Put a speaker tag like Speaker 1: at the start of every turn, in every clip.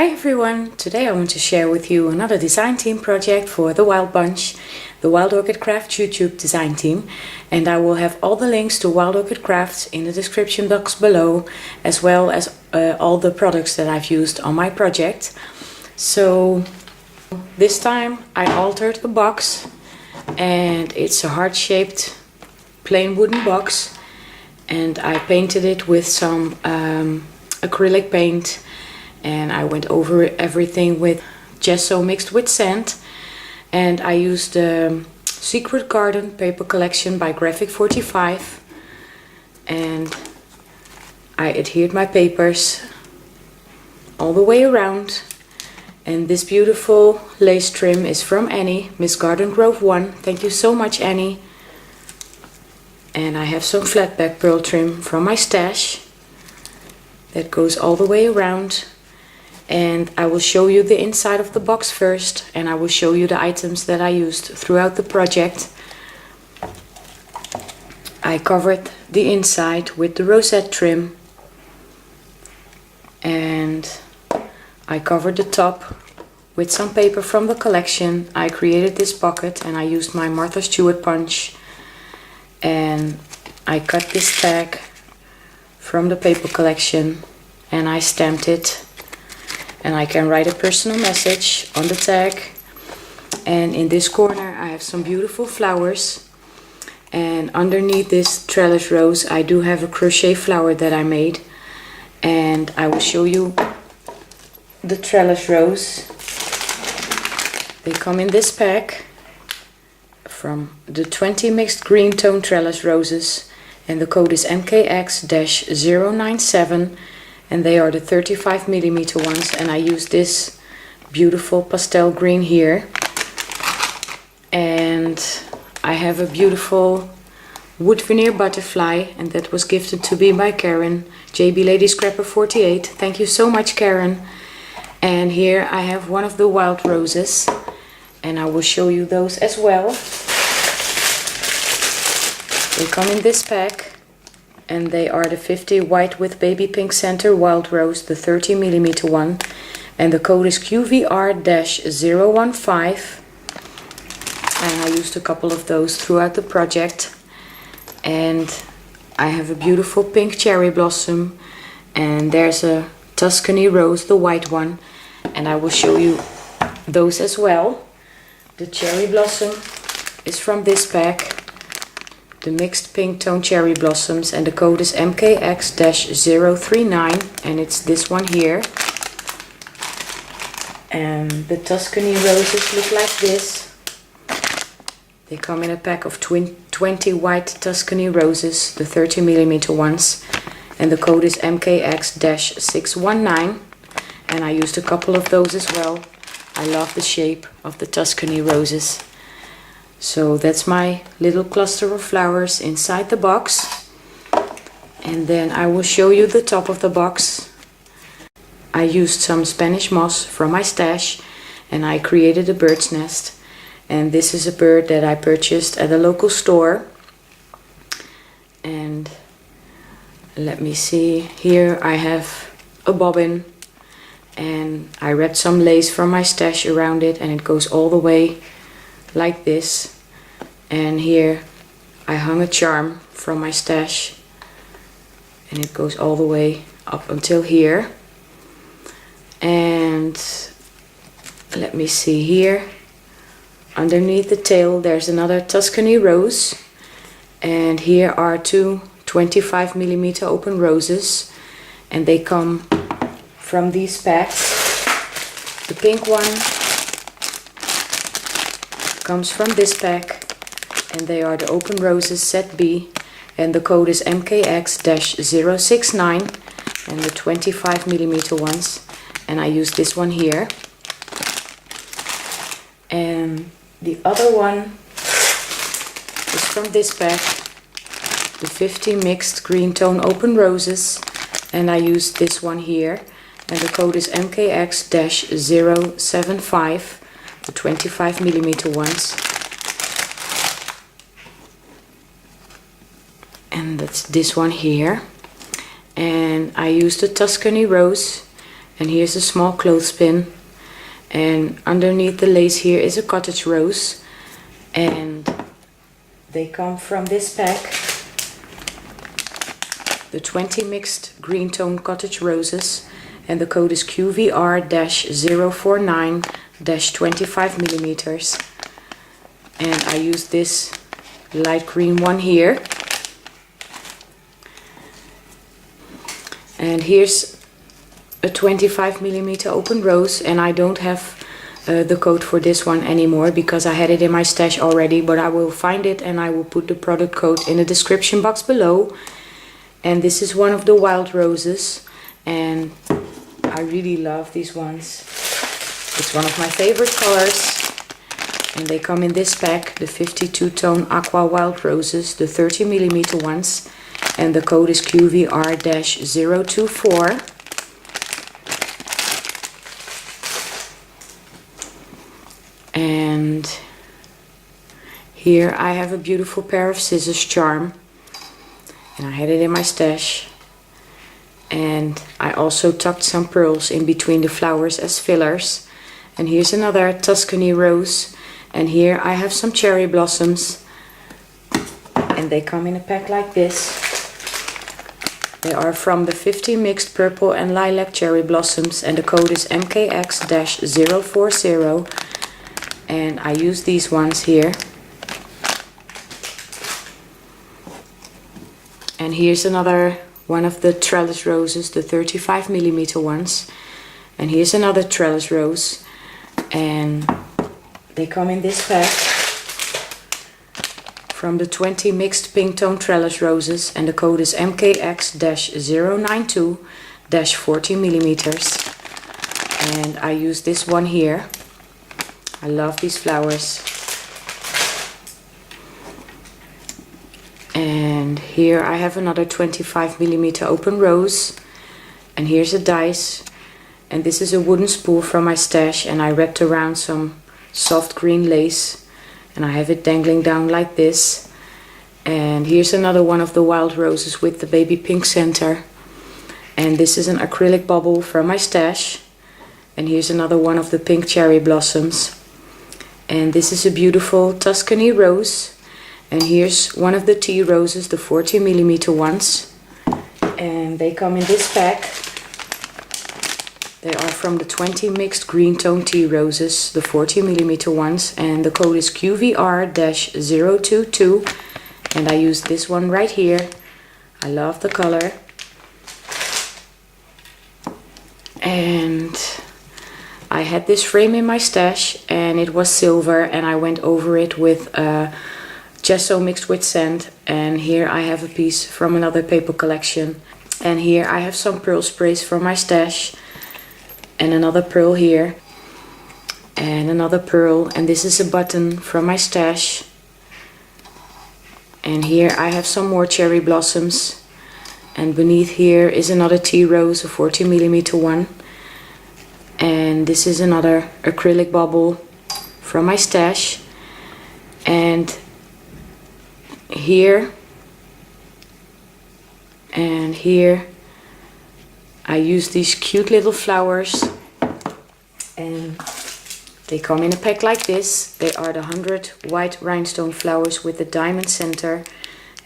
Speaker 1: Hi everyone! Today I want to share with you another design team project for the Wild Bunch, the Wild Orchid Craft YouTube design team, and I will have all the links to Wild Orchid Crafts in the description box below, as well as all the products that I've used on my project. So this time I altered the box, and it's a heart-shaped plain wooden box, and I painted it with some acrylic paint. And I went over everything with gesso mixed with sand, and I used the Secret Garden paper collection by Graphic 45, and I adhered my papers all the way around. And this beautiful lace trim is from Annie, Miss Garden Grove 1. Thank you so much, Annie. And I have some flat back pearl trim from my stash that goes all the way around. And I will show you the inside of the box first, and I will show you the items that I used throughout the project. I covered the inside with the rosette trim, and I covered the top with some paper from the collection. I created this pocket and I used my Martha Stewart punch, and I cut this tag from the paper collection and I stamped it. And I can write a personal message on the tag. And in this corner I have some beautiful flowers, and underneath this trellis rose I do have a crochet flower that I made, and I will show you the trellis rose. They come in this pack from the 20 mixed green tone trellis roses, and the code is MKX-097. And they are the 35mm ones, and I use this beautiful pastel green here. And I have a beautiful wood veneer butterfly, and that was gifted to me by Karen, JB Lady Scrapper 48. Thank you so much, Karen. And here I have one of the wild roses, and I will show you those as well. They come in this pack. And they are the 50 white with baby pink center wild rose, the 30mm one, and the code is QVR-015. And I used a couple of those throughout the project. And I have a beautiful pink cherry blossom, and there's a Tuscany rose, the white one, and I will show you those as well. The cherry blossom is from this pack, the mixed pink tone cherry blossoms, and the code is MKX-039, and it's this one here. And the Tuscany roses look like this. They come in a pack of 20 white Tuscany roses, the 30mm ones, and the code is MKX-619, and I used a couple of those as well. I love the shape of the Tuscany roses. So that's my little cluster of flowers inside the box. And then I will show you the top of the box. I used some Spanish moss from my stash, and I created a bird's nest. And this is a bird that I purchased at a local store. And let me see, here I have a bobbin, and I wrapped some lace from my stash around it, and it goes all the way like this. And here I hung a charm from my stash, and it goes all the way up until here. And let me see, here underneath the tail there's another Tuscany rose, and here are two 25mm open roses, and they come from these packs. The pink one comes from this pack, and they are the open roses set B, and the code is MKX-069, and the 25mm ones, and I use this one here. And the other one is from this pack, the 50 mixed green tone open roses, and I use this one here, and the code is MKX-075, the 25mm ones. And that's this one here. And I used the Tuscany rose, And here's a small clothespin. And underneath the lace here is a cottage rose. And they come from this pack. The 20 mixed green tone cottage roses. And the code is QVR-049-25 millimeters. And I use this light green one here. And here's a 25 millimeter open rose, and I don't have the code for this one anymore because I had it in my stash already, but I will find it and I will put the product code in the description box below. And this is one of the wild roses, and I really love these ones. It's one of my favorite colors, and they come in this pack, the 52 tone aqua wild roses, the 30 millimeter ones, and the code is QVR-024. And here I have a beautiful pair of scissors charm, and I had it in my stash. And I also tucked some pearls in between the flowers as fillers. And here's another Tuscany rose, and here I have some cherry blossoms, and they come in a pack like this. They are from the 50 mixed purple and lilac cherry blossoms, and the code is MKX-040. And I use these ones here. And here's another one of the trellis roses, the 35 millimeter ones. And here's another trellis rose. And they come in this pack from the 20 mixed pink tone trellis roses. And the code is MKX-092-40 millimeters. And I use this one here. I love these flowers. And here I have another 25 millimeter open rose. And here's a dice. And this is a wooden spool from my stash, and I wrapped around some soft green lace. And I have it dangling down like this. And here's another one of the wild roses with the baby pink center. And this is an acrylic bubble from my stash. And here's another one of the pink cherry blossoms. And this is a beautiful Tuscany rose. And here's one of the tea roses, the 40 millimeter ones. And they come in this pack. They are from the 20 mixed green tone tea roses, the 40 millimeter ones. And the code is QVR-022. And I use this one right here. I love the color. And I had this frame in my stash, and it was silver, and I went over it with gesso mixed with sand. And here I have a piece from another paper collection. And here I have some pearl sprays from my stash, and another pearl here, and another pearl. And this is a button from my stash. And here I have some more cherry blossoms, and beneath here is another tea rose, a 40 millimeter one. And this is another acrylic bubble from my stash. And here and here I use these cute little flowers, and they come in a pack like this. They are the 100 white rhinestone flowers with the diamond center,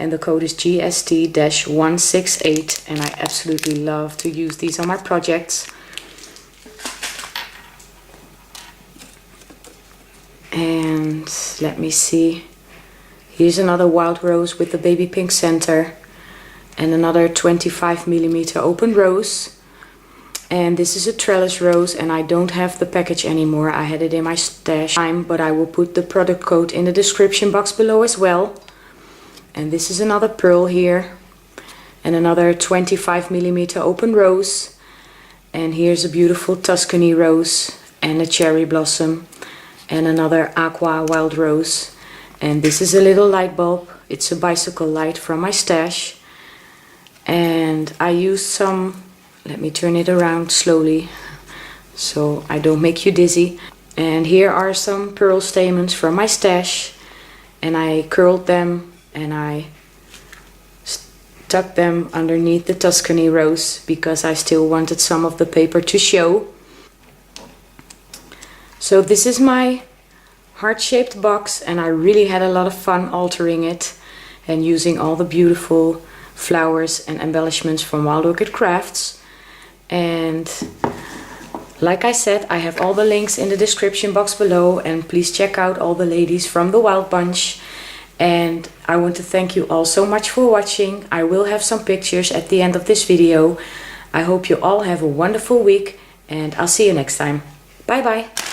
Speaker 1: and the code is GST-168. And I absolutely love to use these on my projects. And let me see, here's another wild rose with the baby pink center, and another 25 millimeter open rose. And this is a trellis rose, and I don't have the package anymore. I had it in my stash, but I will put the product code in the description box below as well. And this is another pearl here, and another 25 millimeter open rose. And here's a beautiful Tuscany rose and a cherry blossom, and another aqua wild rose. And this is a little light bulb. It's a bicycle light from my stash. And I used some, let me turn it around slowly so I don't make you dizzy. And here are some pearl stamens from my stash, and I curled them and I stuck them underneath the Tuscany rose because I still wanted some of the paper to show. So this is my heart-shaped box, and I really had a lot of fun altering it and using all the beautiful flowers and embellishments from Wild Orchid Crafts. And like I said, I have all the links in the description box below, and please check out all the ladies from the Wild Bunch. And I want to thank you all so much for watching. I will have some pictures at the end of this video. I hope you all have a wonderful week, and I'll see you next time. Bye bye!